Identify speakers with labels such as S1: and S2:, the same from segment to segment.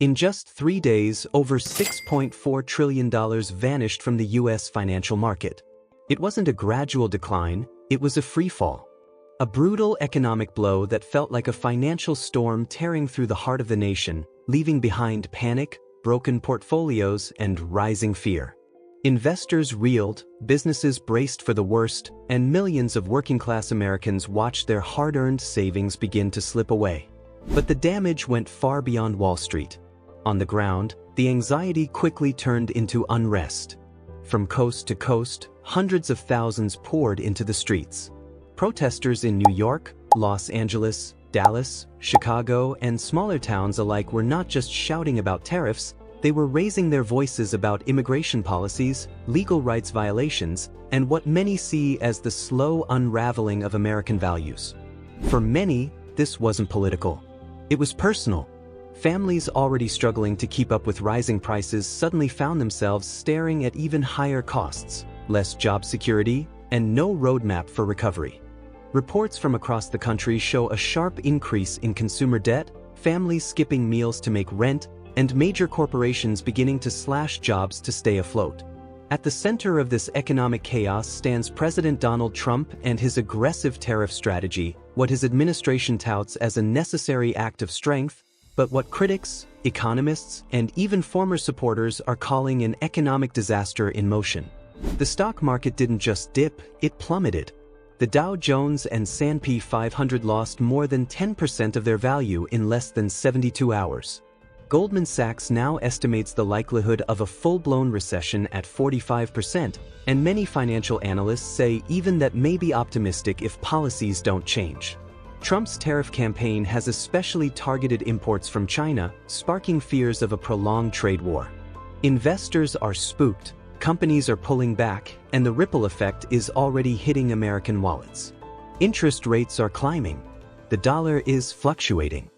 S1: In just 3 days, over $6.4 trillion vanished from the U.S. financial market. It wasn't a gradual decline, it was a freefall. A brutal economic blow that felt like a financial storm tearing through the heart of the nation, leaving behind panic, broken portfolios, and rising fear. Investors reeled, businesses braced for the worst, and millions of working-class Americans watched their hard-earned savings begin to slip away. But the damage went far beyond Wall Street. On the ground, the anxiety quickly turned into unrest. From coast to coast, hundreds of thousands poured into the streets. Protesters in New York, Los Angeles, Dallas, Chicago, and smaller towns alike were not just shouting about tariffs, they were raising their voices about immigration policies, legal rights violations, and what many see as the slow unraveling of American values. For many, this wasn't political. It was personal. Families already struggling to keep up with rising prices suddenly found themselves staring at even higher costs, less job security, and no roadmap for recovery. Reports from across the country show a sharp increase in consumer debt, families skipping meals to make rent, and major corporations beginning to slash jobs to stay afloat. At the center of this economic chaos stands President Donald Trump and his aggressive tariff strategy, what his administration touts as a necessary act of strength, but what critics, economists, and even former supporters are calling an economic disaster in motion. The stock market didn't just dip, it plummeted. The Dow Jones and S&P 500 lost more than 10% of their value in less than 72 hours. Goldman Sachs now estimates the likelihood of a full-blown recession at 45%, and many financial analysts say even that may be optimistic if policies don't change. Trump's tariff campaign has especially targeted imports from China, sparking fears of a prolonged trade war. Investors are spooked, companies are pulling back, and the ripple effect is already hitting American wallets. Interest rates are climbing. The dollar is fluctuating.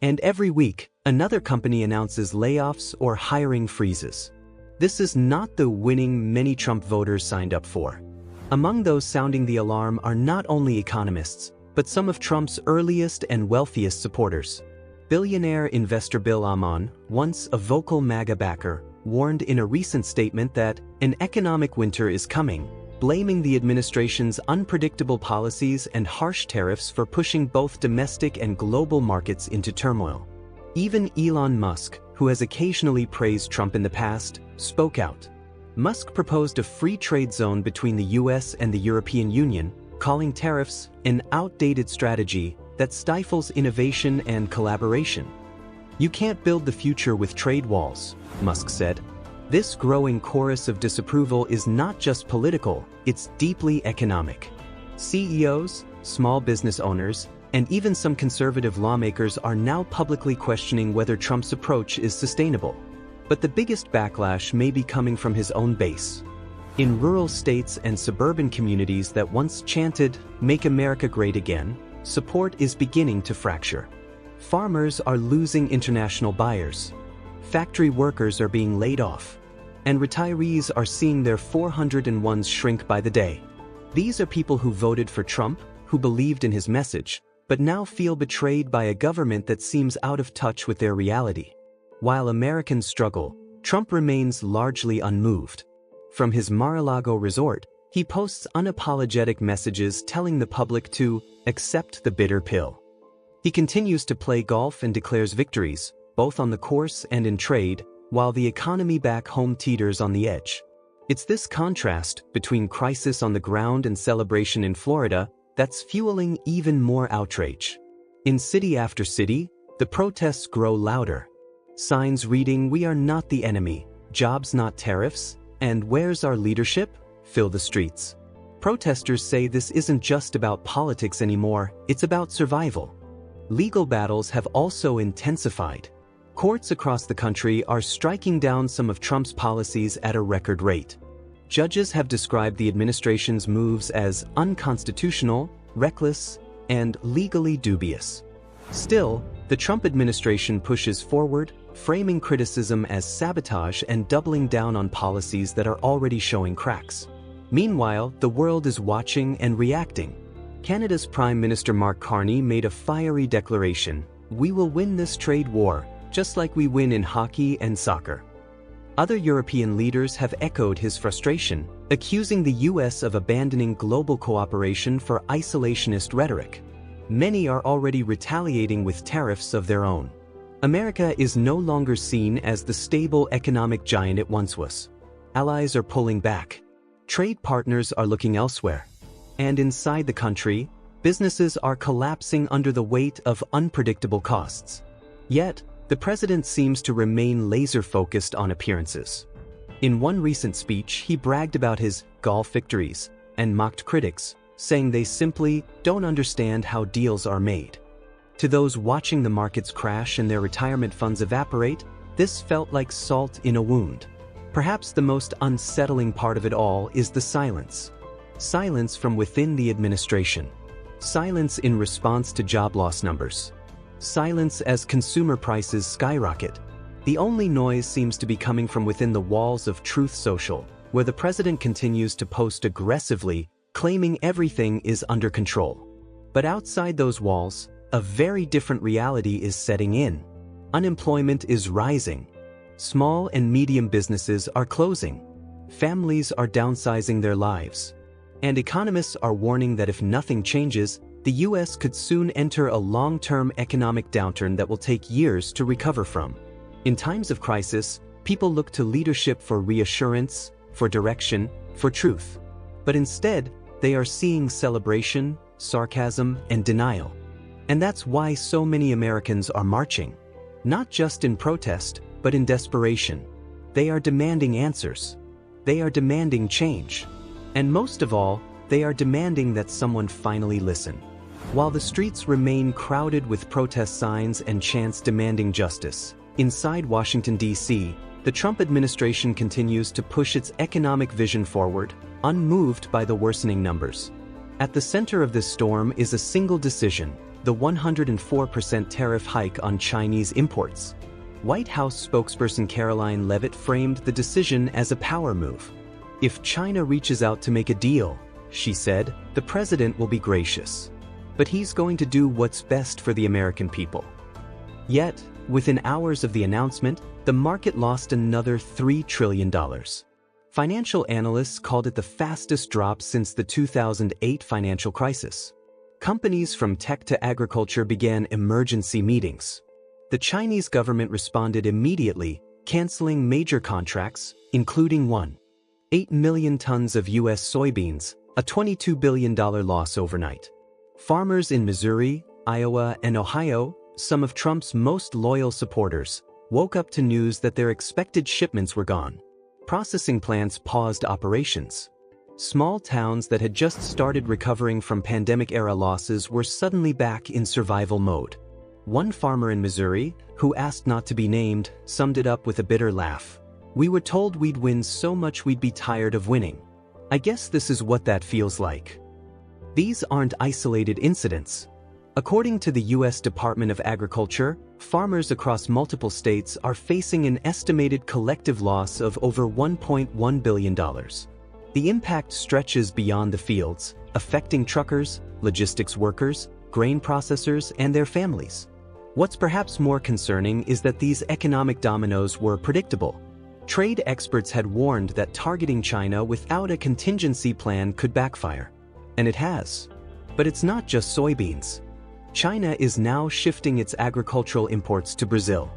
S1: And every week, another company announces layoffs or hiring freezes. This is not the winning many Trump voters signed up for. Among those sounding the alarm are not only economists, but some of Trump's earliest and wealthiest supporters. Billionaire investor Bill Ammon, once a vocal MAGA backer, warned in a recent statement that an economic winter is coming, blaming the administration's unpredictable policies and harsh tariffs for pushing both domestic and global markets into turmoil. Even Elon Musk, who has occasionally praised Trump in the past, spoke out. Musk proposed a free trade zone between the US and the European Union, calling tariffs an outdated strategy that stifles innovation and collaboration. "You can't build the future with trade walls," Musk said. This growing chorus of disapproval is not just political, it's deeply economic. CEOs, small business owners, and even some conservative lawmakers are now publicly questioning whether Trump's approach is sustainable. But the biggest backlash may be coming from his own base. In rural states and suburban communities that once chanted, "Make America Great Again," support is beginning to fracture. Farmers are losing international buyers. Factory workers are being laid off. And retirees are seeing their 401s shrink by the day. These are people who voted for Trump, who believed in his message, but now feel betrayed by a government that seems out of touch with their reality. While Americans struggle, Trump remains largely unmoved. From his Mar-a-Lago resort, he posts unapologetic messages telling the public to accept the bitter pill. He continues to play golf and declares victories, both on the course and in trade, while the economy back home teeters on the edge. It's this contrast between crisis on the ground and celebration in Florida that's fueling even more outrage. In city after city, the protests grow louder. Signs reading, "We are not the enemy, jobs not tariffs," and "Where's our leadership?" fill the streets. Protesters say this isn't just about politics anymore, it's about survival. Legal battles have also intensified. Courts across the country are striking down some of Trump's policies at a record rate. Judges have described the administration's moves as unconstitutional, reckless, and legally dubious. Still, the Trump administration pushes forward, framing criticism as sabotage and doubling down on policies that are already showing cracks. Meanwhile, the world is watching and reacting. Canada's Prime Minister Mark Carney made a fiery declaration: "We will win this trade war," just like we win in hockey and soccer. Other European leaders have echoed his frustration, accusing the US of abandoning global cooperation for isolationist rhetoric. Many are already retaliating with tariffs of their own. America is no longer seen as the stable economic giant it once was. Allies are pulling back. Trade partners are looking elsewhere. And inside the country, businesses are collapsing under the weight of unpredictable costs. Yet, the president seems to remain laser-focused on appearances. In one recent speech, he bragged about his golf victories and mocked critics, saying they simply don't understand how deals are made. To those watching the markets crash and their retirement funds evaporate, this felt like salt in a wound. Perhaps the most unsettling part of it all is the silence. Silence from within the administration. Silence in response to job loss numbers. Silence as consumer prices skyrocket. The only noise seems to be coming from within the walls of Truth Social, where the president continues to post aggressively, claiming everything is under control. But outside those walls, a very different reality is setting in. Unemployment is rising. Small and medium businesses are closing. Families are downsizing their lives. And economists are warning that if nothing changes, the US could soon enter a long-term economic downturn that will take years to recover from. In times of crisis, people look to leadership for reassurance, for direction, for truth. But instead, they are seeing celebration, sarcasm, and denial. And that's why so many Americans are marching. Not just in protest, but in desperation. They are demanding answers. They are demanding change. And most of all, they are demanding that someone finally listen. While the streets remain crowded with protest signs and chants demanding justice, inside Washington, D.C., the Trump administration continues to push its economic vision forward, unmoved by the worsening numbers. At the center of this storm is a single decision: the 104% tariff hike on Chinese imports. White House spokesperson Caroline Leavitt framed the decision as a power move. If China reaches out to make a deal, she said, the president will be gracious. But he's going to do what's best for the American people. Yet, within hours of the announcement, the market lost another $3 trillion. Financial analysts called it the fastest drop since the 2008 financial crisis. Companies from tech to agriculture began emergency meetings. The Chinese government responded immediately, canceling major contracts, including 1.8 million tons of U.S. soybeans, a $22 billion loss overnight. Farmers in Missouri, Iowa, and Ohio, some of Trump's most loyal supporters, woke up to news that their expected shipments were gone. Processing plants paused operations. Small towns that had just started recovering from pandemic-era losses were suddenly back in survival mode. One farmer in Missouri, who asked not to be named, summed it up with a bitter laugh. "We were told we'd win so much we'd be tired of winning. I guess this is what that feels like." These aren't isolated incidents. According to the U.S. Department of Agriculture, farmers across multiple states are facing an estimated collective loss of over $1.1 billion. The impact stretches beyond the fields, affecting truckers, logistics workers, grain processors, and their families. What's perhaps more concerning is that these economic dominoes were predictable. Trade experts had warned that targeting China without a contingency plan could backfire. And it has. But it's not just soybeans. China is now shifting its agricultural imports to Brazil.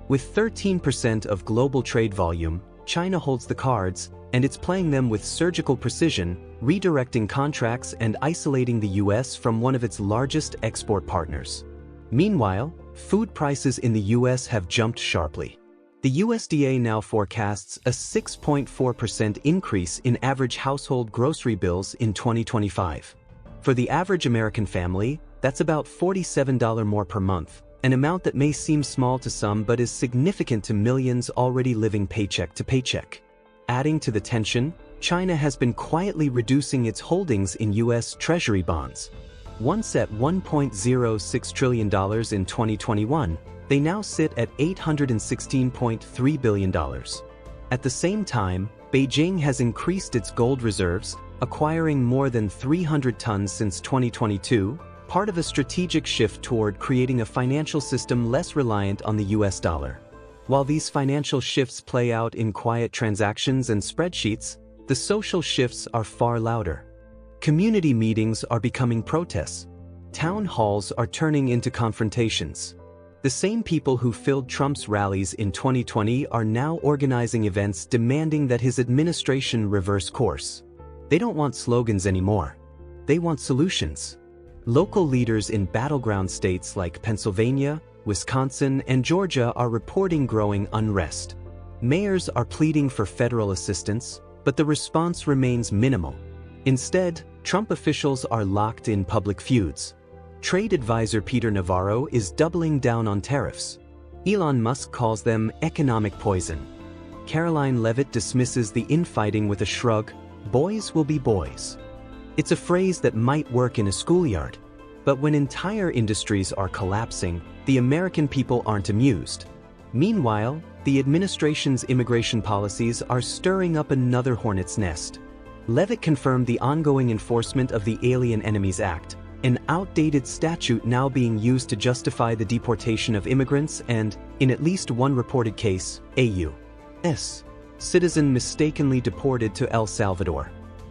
S1: With 13% of global trade volume, China holds the cards, and it's playing them with surgical precision, redirecting contracts and isolating the U.S. from one of its largest export partners. Meanwhile, food prices in the U.S. have jumped sharply. The USDA now forecasts a 6.4% increase in average household grocery bills in 2025. For the average American family, that's about $47 more per month, an amount that may seem small to some but is significant to millions already living paycheck to paycheck. Adding to the tension, China has been quietly reducing its holdings in U.S. Treasury bonds. Once at $1.06 trillion in 2021, they now sit at $816.3 billion. At the same time, Beijing has increased its gold reserves, acquiring more than 300 tons since 2022, part of a strategic shift toward creating a financial system less reliant on the US dollar. While these financial shifts play out in quiet transactions and spreadsheets, the social shifts are far louder. Community meetings are becoming protests. Town halls are turning into confrontations. The same people who filled Trump's rallies in 2020 are now organizing events demanding that his administration reverse course. They don't want slogans anymore. They want solutions. Local leaders in battleground states like Pennsylvania, Wisconsin, and Georgia are reporting growing unrest. Mayors are pleading for federal assistance, but the response remains minimal. Instead, Trump officials are locked in public feuds. Trade advisor Peter Navarro is doubling down on tariffs. Elon Musk calls them economic poison. Caroline Leavitt dismisses the infighting with a shrug, "Boys will be boys." It's a phrase that might work in a schoolyard, but when entire industries are collapsing, the American people aren't amused. Meanwhile, the administration's immigration policies are stirring up another hornet's nest. Leavitt confirmed the ongoing enforcement of the Alien Enemies Act, an outdated statute now being used to justify the deportation of immigrants and, in at least one reported case, a U.S. citizen mistakenly deported to El Salvador.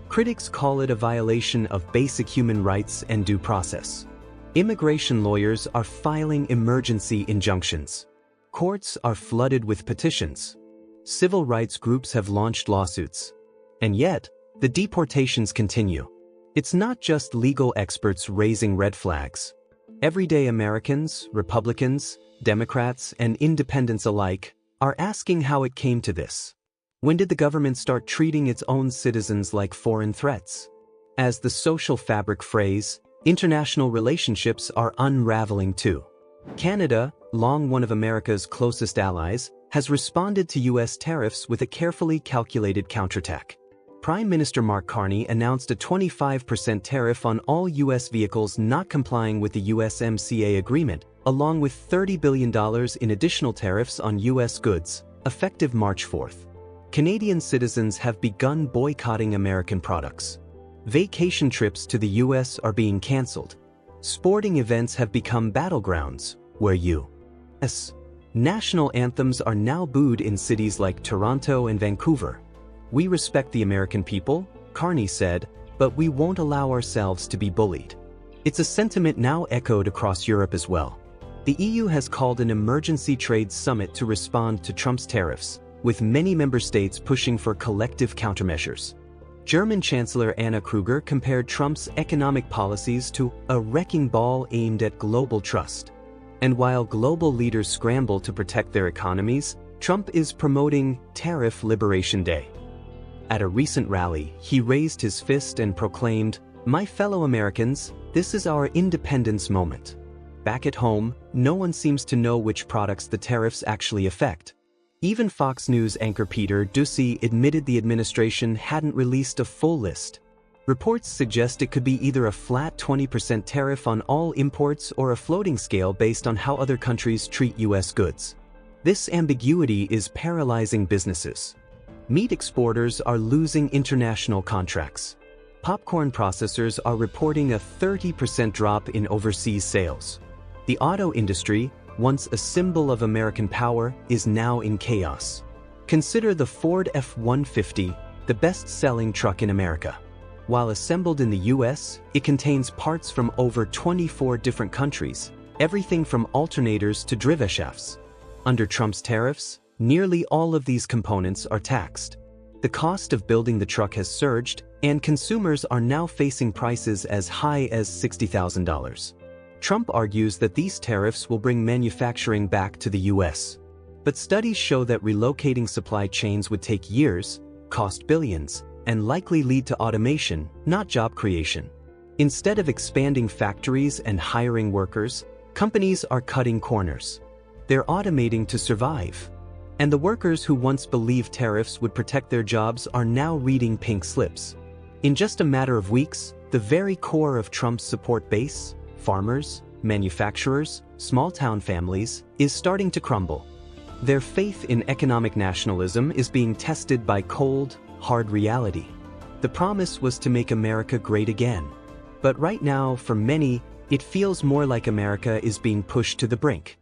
S1: Critics call it a violation of basic human rights and due process. Immigration lawyers are filing emergency injunctions. Courts are flooded with petitions. Civil rights groups have launched lawsuits. And yet, the deportations continue. It's not just legal experts raising red flags. Everyday Americans, Republicans, Democrats, and independents alike are asking how it came to this. When did the government start treating its own citizens like foreign threats? As the social fabric phrase, international relationships are unraveling too. Canada, long one of America's closest allies, has responded to US tariffs with a carefully calculated counterattack. Prime Minister Mark Carney announced a 25% tariff on all U.S. vehicles not complying with the USMCA agreement, along with $30 billion in additional tariffs on U.S. goods, effective March 4th. Canadian citizens have begun boycotting American products. Vacation trips to the U.S. are being canceled. Sporting events have become battlegrounds, where U.S. national anthems are now booed in cities like Toronto and Vancouver. "We respect the American people," Carney said, "but we won't allow ourselves to be bullied." It's a sentiment now echoed across Europe as well. The EU has called an emergency trade summit to respond to Trump's tariffs, with many member states pushing for collective countermeasures. German Chancellor Anna Kruger compared Trump's economic policies to a wrecking ball aimed at global trust. And while global leaders scramble to protect their economies, Trump is promoting Tariff Liberation Day. At a recent rally, he raised his fist and proclaimed, "My fellow Americans, this is our independence moment." Back at home, no one seems to know which products the tariffs actually affect. Even Fox News anchor Peter Doocy admitted the administration hadn't released a full list. Reports suggest it could be either a flat 20% tariff on all imports or a floating scale based on how other countries treat U.S. goods. This ambiguity is paralyzing businesses. Meat exporters are losing international contracts. Popcorn processors are reporting a 30% drop in overseas sales. The auto industry, once a symbol of American power, is now in chaos. Consider the Ford F-150, the best-selling truck in America. While assembled in the US, it contains parts from over 24 different countries, everything from alternators to driveshafts. Under Trump's tariffs, nearly all of these components are taxed. The cost of building the truck has surged, and consumers are now facing prices as high as $60,000. Trump argues that these tariffs will bring manufacturing back to the U.S. But studies show that relocating supply chains would take years, cost billions, and likely lead to automation, not job creation. Instead of expanding factories and hiring workers, companies are cutting corners. They're automating to survive. And the workers who once believed tariffs would protect their jobs are now reading pink slips. In just a matter of weeks, the very core of Trump's support base, farmers, manufacturers, small-town families, is starting to crumble. Their faith in economic nationalism is being tested by cold, hard reality. The promise was to make America great again. But right now, for many, It feels more like America is being pushed to the brink.